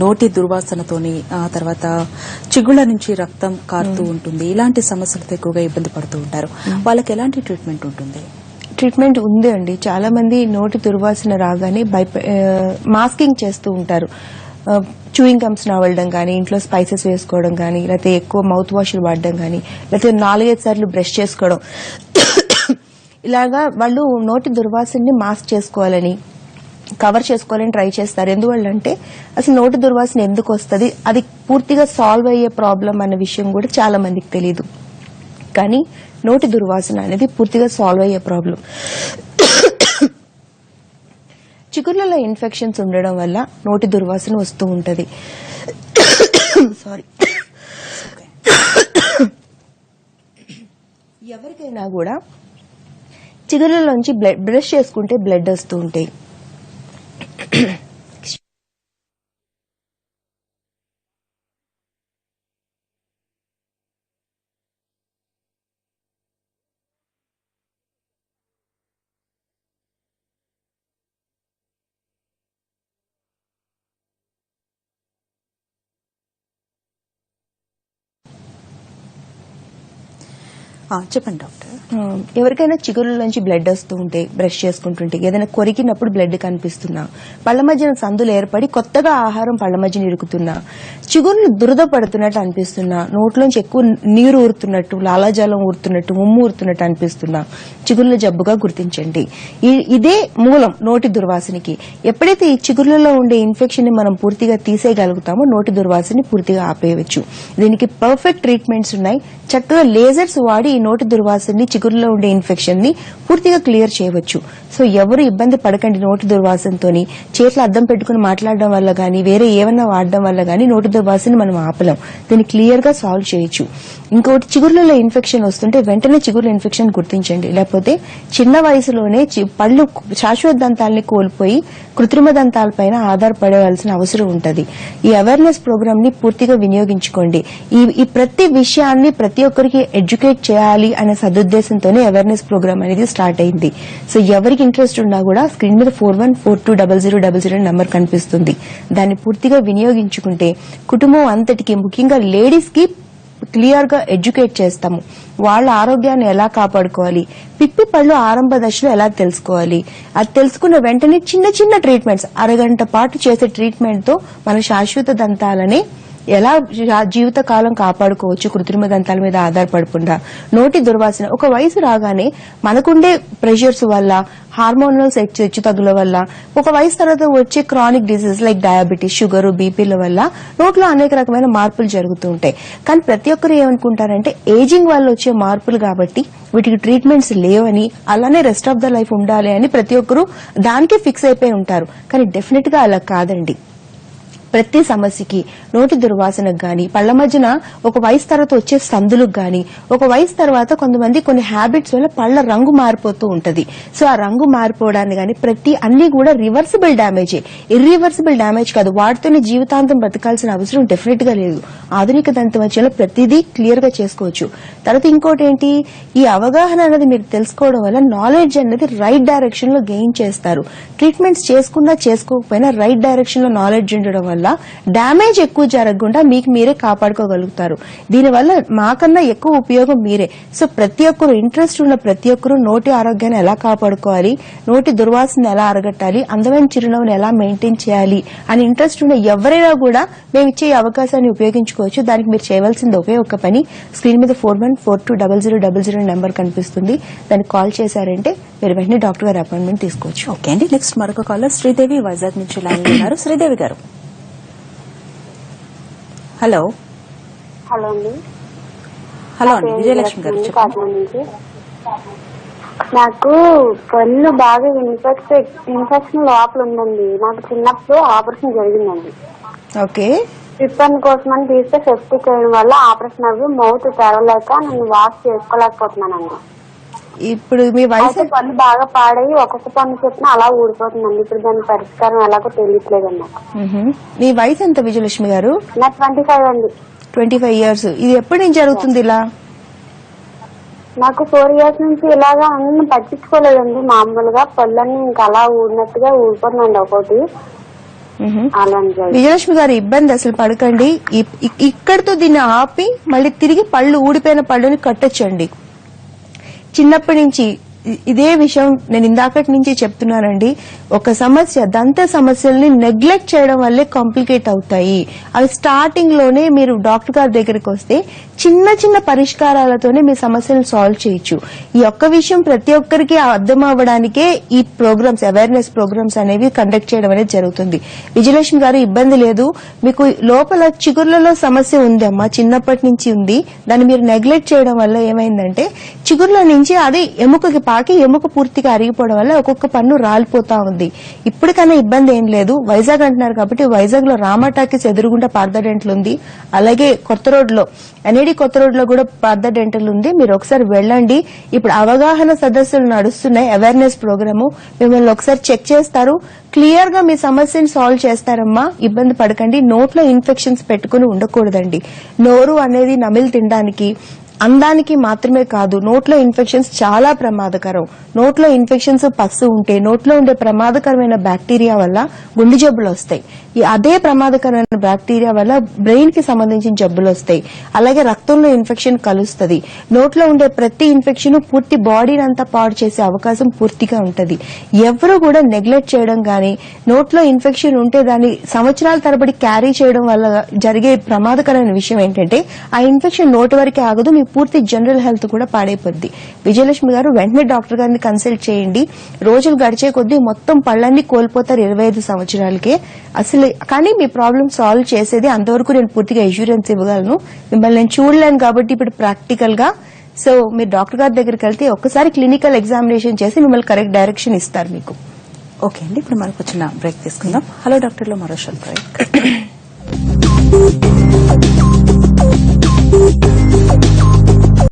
నోటి దుర్వాసనతోని తర్వాత చిగుళ్ళ నుంచి రక్తం కారుతూ ఉంటుంది. ఇలాంటి సమస్యలతో ఎక్కువగా ఇబ్బంది పడుతూ ఉంటారు. వాళ్ళకి ఎలాంటి ట్రీట్మెంట్ ఉంటుంది? ట్రీట్మెంట్ ఉంది అండి. చాలా మంది నోటి దుర్వాసన రాగానే మాస్కింగ్ చేస్తూ ఉంటారు. చూయింగ్ గమ్స్ నవలడం కానీ, ఇంట్లో స్పైసెస్ వేసుకోవడం కానీ, లేకపోతే ఎక్కువ మౌత్ వాష్లు వాడడం కానీ, లేకపోతే 4-5 సార్లు బ్రష్ చేసుకోవడం, ఇలాగా వాళ్ళు నోటి దుర్వాసనని మాస్క్ చేసుకోవాలని, కవర్ చేసుకోవాలని ట్రై చేస్తారు. ఎందువల్లంటే అసలు నోటి దుర్వాసన ఎందుకు వస్తుంది, అది పూర్తిగా సాల్వ్ అయ్యే ప్రాబ్లం అన్న విషయం కూడా చాలా మందికి తెలియదు. కానీ నోటి దుర్వాసన అనేది పూర్తిగా సాల్వ్ అయ్యే ప్రాబ్లం. చిగుర్లలో ఇన్ఫెక్షన్స్ ఉండడం వల్ల నోటి దుర్వాసన వస్తూ ఉంటది. సారీ. ఎవరికైనా కూడా చిగుర్లలోంచి బ్రష్ చేసుకుంటే బ్లడ్ వస్తూ ఉంటాయి. చెప్పండి డాక్టర్. ఎవరికైనా చిగురులోంచి బ్లడ్ వస్తూ ఉంటే, బ్రష్ చేసుకుంటుంటే, ఏదైనా కొరికినప్పుడు బ్లడ్ కనిపిస్తున్నా, పళ్ల మధ్యన సందులు ఏర్పడి కొత్తగా ఆహారం పళ్ల మధ్యన ఇరుకుతున్నా, చిగురులు దురద పడుతున్నట్టు అనిపిస్తున్నా, నోట్లోంచి ఎక్కువ నీరు ఊరుతున్నట్టు, లాలాజలం ఊరుతున్నట్టు, ముమ్ము ఊరుతున్నట్టు అనిపిస్తున్నా చిగుర్ల జబ్బుగా గుర్తించండి. ఇదే మూలం నోటి దుర్వాసనకి. ఎప్పుడైతే ఈ చిగుర్లలో ఉండే ఇన్ఫెక్షన్ ని మనం పూర్తిగా తీసేయగలుగుతామో నోటి దుర్వాసనని పూర్తిగా ఆపేయవచ్చు. దీనికి పర్ఫెక్ట్ ట్రీట్మెంట్స్ ఉన్నాయి. చక్కగా లేజర్స్ వాడి ఈ నోటి దుర్వాసనని, చిగురులో ఉండే ఇన్ఫెక్షన్ ని పూర్తిగా క్లియర్ చేయవచ్చు. సో ఎవరు ఇబ్బంది పడకండి. నోటి దుర్వాసనతోని చేతులు అద్దం పెట్టుకుని మాట్లాడడం వల్ల గానీ, వేరే ఏమన్నా వాడడం వల్ల గానీ నోటి దుర్వాసనని మనం ఆపలేం. దీన్ని క్లియర్ గా సాల్వ్ చేయొచ్చు. ఇంకోటి, చిగురులలో ఇన్ఫెక్షన్ వస్తుంటే వెంటనే చిగురుల ఇన్ఫెక్షన్ గుర్తించండి. లేకపోతే చిన్న వయసులోనే పళ్ళు శాశ్వత దంతాలని కోల్పోయి కృత్రిమ దంతాలపైన ఆధారపడవలసిన అవసరం ఉంటుంది. ఈ అవేర్నెస్ ప్రోగ్రామ్ ని పూర్తిగా వినియోగించుకోండి. ఈ ప్రతి విషయాన్ని ప్రతి ఒక్కరికి ఎడ్యుకేట్ చేయాలి అనే సదుద్దేశంతోనే అవేర్నెస్ ప్రోగ్రామ్ అనేది స్టార్ట్ అయింది. సో ఎవరికి ఇంట్రెస్ట్ ఉన్నా కూడా స్క్రీన్ మీద 41420000 నెంబర్ కనిపిస్తుంది. దాన్ని పూర్తిగా వినియోగించుకుంటే కుటుంబం అంతటికి, ముఖ్యంగా లేడీస్ కి క్లియర్ గా ఎడ్యుకేట్ చేస్తాము. వాళ్ళ ఆరోగ్యాన్ని ఎలా కాపాడుకోవాలి, పిప్పి పళ్ళు ఆరంభ దశలో ఎలా తెలుసుకోవాలి, అది తెలుసుకున్న వెంటనే చిన్న చిన్న ట్రీట్మెంట్స్, అరగంట పాటు చేసే ట్రీట్మెంట్ తో మన శాశ్వత దంతాలని ఎలా జీవితకాలం కాపాడుకోవచ్చు కృత్రిమ దంతాల మీద ఆధారపడకుండా. నోటి దుర్వాసన ఒక వయసు రాగానే మనకుండే ప్రెషర్స్ వల్ల, హార్మోనల్స్ హెచ్చు తగ్గుల వల్ల, ఒక వయసు తర్వాత వచ్చే chronic disease like diabetes, sugar, బీపీల వల్ల నోట్లో అనేక రకమైన మార్పులు జరుగుతూ ఉంటాయి. కానీ ప్రతి ఒక్కరు ఏమనుకుంటారంటే ఏజింగ్ వల్ల వచ్చే మార్పులు కాబట్టి వీటికి ట్రీట్మెంట్స్ లేవని, అలానే రెస్ట్ ఆఫ్ ద లైఫ్ ఉండాలి అని ప్రతి ఒక్కరు దానికే ఫిక్స్ అయిపోయి ఉంటారు. కానీ డెఫినెట్ గా అలా కాదండి. ప్రతి సమస్యకి, నోటి దుర్వాసనకు గాని, పళ్ల మధ్యన ఒక వయసు తర్వాత వచ్చే సందులకు గాని, ఒక వయసు తర్వాత కొంతమంది కొన్ని హ్యాబిట్స్ వల్ల పళ్ల రంగు మారిపోతూ ఉంటది. సో ఆ రంగు మారిపోవడాన్ని గాని అన్ని కూడా రివర్సిబుల్ డ్యామేజే, ఇర్రివర్సిబుల్ డ్యామేజ్ కాదు. వాటితోనే జీవితాంతం బతకాల్సిన అవసరం డెఫినెట్ గా లేదు. ఆధునిక దంతవైద్యంలో ప్రతిదీ క్లియర్ గా చేసుకోవచ్చు. తర్వాత ఇంకోటి ఏంటి, ఈ అవగాహన అనేది మీరు తెలుసుకోవడం వల్ల నాలెడ్జ్ అనేది రైట్ డైరెక్షన్ లో గెయిన్ చేస్తారు. ట్రీట్మెంట్స్ చేసుకున్నా చేసుకోకపోయినా రైట్ డైరెక్షన్ లో నాలెడ్జ్ ఉండడం వల్ల డ్యామేజ్ ఎక్కువ జరగకుండా మీకు మీరే కాపాడుకోగలుగుతారు. దీనివల్ల మాకన్నా ఎక్కువ ఉపయోగం మీరే. సో ప్రతి ఒక్కరు, ఇంట్రెస్ట్ ఉన్న ప్రతి ఒక్కరు నోటి ఆరోగ్యాన్ని ఎలా కాపాడుకోవాలి, నోటి దుర్వాసన ఎలా అరగట్టాలి, అందమైన చిరునవ్వును ఎలా మెయింటైన్ చేయాలి అని ఇంట్రెస్ట్ ఉన్న ఎవరైనా కూడా మేము ఇచ్చే అవకాశాన్ని ఉపయోగించుకోవచ్చు. దానికి మీరు చేయవలసింది ఒకే ఒక్క పని, స్క్రీన్ మీద 41420000 నెంబర్ కనిపిస్తుంది. దానికి కాల్ చేశారంటే మీరు వెంటనే డాక్టర్ గారి అపాయింట్మెంట్ తీసుకోవచ్చు. ఓకే అండి. నెక్స్ట్ మరొక కాలర్ శ్రీదేవి వైజాగ్ నుంచి లైన్ ఉన్నారు. శ్రీదేవి గారు. హలో. హలో అండి. హలో అండి, విజయలక్ష్మి గారు చెప్పండి. నాకు పళ్ళు బాగా ఇన్ఫెక్షన్ లోపల ఉందండి. నాకు చిన్నప్పుడు ఆపరేషన్ జరిగిందండి. ఓకే. ట్రిప్పన్ కోసం అని తీస్తే సెప్టిక్ అయ్యడం వల్ల ఆపరేషన్ అవి మౌత్ తెరవలేక నేను వాష్ చేసుకోలేకపోతున్నానండి. ఇప్పుడు మీ వయసు, పళ్ళు బాగా పాడయి ఒక్కొక్క పన్ను చెప్పినా అలా ఊడిపోతుందండి. ఇప్పుడు దాని పరిష్కారం ఎలాగో తెలియట్లేదండి. మీ వయసు ఎంత విజయలక్ష్మి గారు? నాకు 25 అండి. 25 ఇయర్స్. ఇది ఎప్పటి నుంచి జరుగుతుంది ఇలా? నాకు 4 ఇయర్స్ నుంచి ఇలాగా అన్ని పట్టించుకోలేదండి. మామూలుగా పళ్ళన్నీ ఇంకా అలా ఊడినట్టుగా ఊడిపోతుందండి. ఒకటి అలానే జరిగింది. విజయలక్ష్మి గారు ఇబ్బంది అసలు పడకండి. ఇక్కడితో దీన్ని ఆపి మళ్ళీ తిరిగి పళ్ళు ఊడిపోయిన పళ్ళుని కట్టొచ్చండి. చిన్నప్పటి నుంచి ఇదే విషయం నేను ఇందాకటి నుంచి చెప్తున్నానండి. ఒక సమస్య దంత సమస్యల్ని నెగ్లెక్ట్ చేయడం వల్లే కాంప్లికేట్ అవుతాయి. అవి స్టార్టింగ్ లోనే మీరు డాక్టర్ గారి దగ్గరికి వస్తే చిన్న చిన్న పరిష్కారాలతోనే మీ సమస్యలను సాల్వ్ చేయొచ్చు. ఈ ఒక్క విషయం ప్రతి ఒక్కరికి అర్థం అవ్వడానికే ఈ ప్రోగ్రామ్స్, అవేర్నెస్ ప్రోగ్రామ్స్ అనేవి కండక్ట్ చేయడం అనేది జరుగుతుంది. విజయలక్ష్మి గారు ఇబ్బంది లేదు. మీకు లోపల చిగుర్లలో సమస్య ఉంది అమ్మా, చిన్నప్పటి నుంచి ఉంది. దాన్ని మీరు నెగ్లెక్ట్ చేయడం వల్ల ఏమైందంటే చిగుర్ల నుంచి అది ఎముకకి పాకి ఎముక పూర్తిగా అరిగిపోవడం వల్ల ఒక్కొక్క పన్ను రాలిపోతా ఉంది. ఇప్పటికన్నా ఇబ్బంది ఏం లేదు. వైజాగ్ అంటున్నారు కాబట్టి వైజాగ్ లో రామాటాకి ఎదురుగుండా పార్థ డెంటల్ ఉంది. అలాగే కొత్త రోడ్ లో కొత్త రోడ్ లో కూడా పార్థ డెంటల్ ఉంది. మీరు ఒకసారి వెళ్ళండి. ఇప్పుడు అవగాహన సదస్సులు నడుస్తున్నాయి, అవేర్నెస్ ప్రోగ్రాము. మిమ్మల్ని ఒకసారి చెక్ చేస్తారు, క్లియర్ గా మీ సమస్యని సాల్వ్ చేస్తారమ్మా. ఇబ్బంది పడకండి. నోట్లో ఇన్ఫెక్షన్స్ పెట్టుకుని ఉండకూడదండి. నోరు అనేది నమిలి తినడానికి అందానికి మాత్రమే కాదు, నోట్లో ఇన్ఫెక్షన్స్ చాలా ప్రమాదకరం. నోట్లో ఇన్ఫెక్షన్స్ పస్సు ఉంటే నోట్లో ఉండే ప్రమాదకరమైన బ్యాక్టీరియా వల్ల గుండె జబ్బులు వస్తాయి. అదే ప్రమాదకరమైన బ్యాక్టీరియా వల్ల బ్రెయిన్ కి సంబంధించిన జబ్బులు వస్తాయి. అలాగే రక్తంలో ఇన్ఫెక్షన్ కలుస్తుంది. నోట్లో ఉండే ప్రతి ఇన్ఫెక్షన్ పూర్తి బాడీని అంతా పాడు చేసే అవకాశం పూర్తిగా ఉంటది. ఎవరు కూడా నెగ్లెక్ట్ చేయడం గానీ, నోట్లో ఇన్ఫెక్షన్ ఉంటే దాన్ని సంవత్సరాల తరబడి క్యారీ చేయడం వల్ల జరిగే ప్రమాదకరమైన విషయం ఏంటంటే ఆ ఇన్ఫెక్షన్ నోటి వరకే ఆగదు, మీ పూర్తి జనరల్ హెల్త్ కూడా పాడైపోద్ది. విజయలక్ష్మి గారు వెంటనే డాక్టర్ గారిని కన్సల్ట్ చేయండి. రోజులు గడిచే కొద్దీ మొత్తం పళ్ళన్నీ కోల్పోతారు 25 సంవత్సరాలకే. అసలు కానీ మీ ప్రాబ్లం సాల్వ్ చేసేది అంతవరకు నేను పూర్తిగా ఇన్సూరెన్స్ ఇవ్వగలను. మిమ్మల్ని నేను చూడలేను కాబట్టి ఇప్పుడు ప్రాక్టికల్ గా సో మీరు డాక్టర్ గారి దగ్గరికి వెళ్తే ఒక్కసారి క్లినికల్ ఎగ్జామినేషన్ చేసి మిమ్మల్ని కరెక్ట్ డైరెక్షన్ ఇస్తారు మీకు. ఓకే అండి, ఇప్పుడు మనకు వచ్చిన బ్రేక్ తీసుకుందాం. హలో డాక్టర్ లో మరో షార్ట్ బ్రేక్.